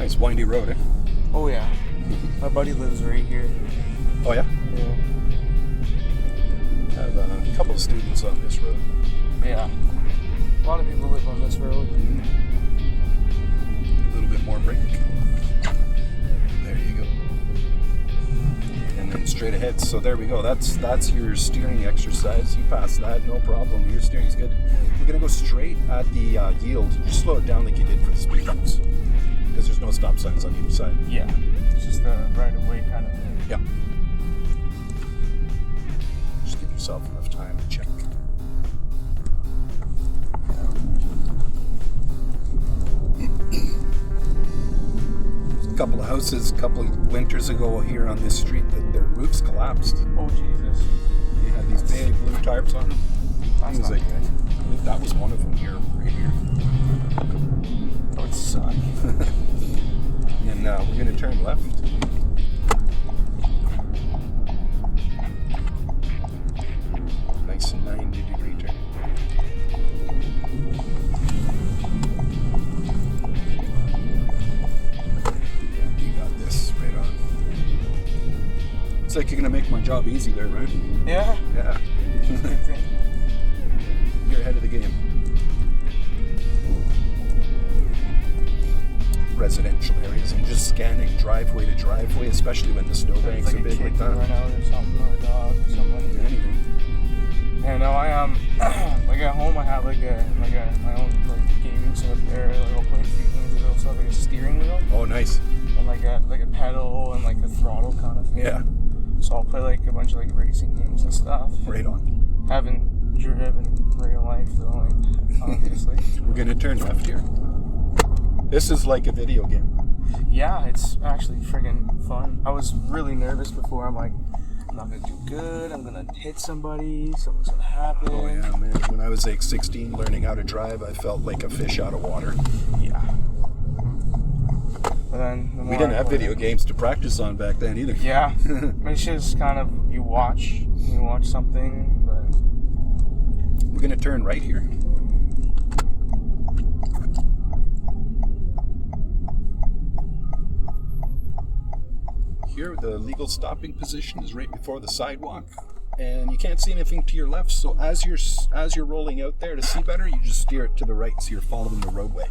Nice windy road, eh? Oh yeah. My buddy lives right here. Oh yeah? Yeah. I have a couple of students on this road. Yeah. A lot of people live on this road. A little bit more brake. There you go. And then straight ahead. So there we go. That's your steering exercise. You pass that, no problem. Your steering's good. We're gonna go straight at the yield. Just slow it down like you did for the speed bumps, because there's no stop signs on either side. Yeah. It's just a right of way kind of thing. Yeah. Just give yourself enough time to check. A couple of houses a couple of winters ago here on this street that their roofs collapsed. Oh Jesus. They had these big blue tarps on them. That's not I good. think that was one of them here, right here. That would suck. And we're going to turn left. Nice 90-degree turn. You got this right on. Looks like you're going to make my job easy there, right? Yeah. Yeah. Good thing. You're ahead of the game. Residential areas. I'm just scanning driveway to driveway, especially when the snowbanks Like are a big kid like can that. run out or something, or a dog or something. Anything. Yeah, no, I like at home I have my own like gaming setup there. Like I'll play a few games. I also have like a steering wheel Oh, nice. and like a pedal and like a throttle kind of thing. Yeah, So I'll play like a bunch of like racing games and stuff. right on. Haven't driven in real life though, like obviously. We're going to turn left here. This is like a video game. Yeah, it's actually friggin' fun. I was really nervous before. I'm like, I'm not gonna do good. I'm gonna hit somebody. Something's gonna happen. Oh yeah, man. When I was like 16 learning how to drive, I felt like a fish out of water. Yeah. But then the more We didn't I have play- video games to practice on back then either. Yeah, it's just kind of you watch something, but We're going to turn right here. Here, the legal stopping position is right before the sidewalk, and you can't see anything to your left. So as you're rolling out there to see better, you just steer it to the right, so you're following the roadway.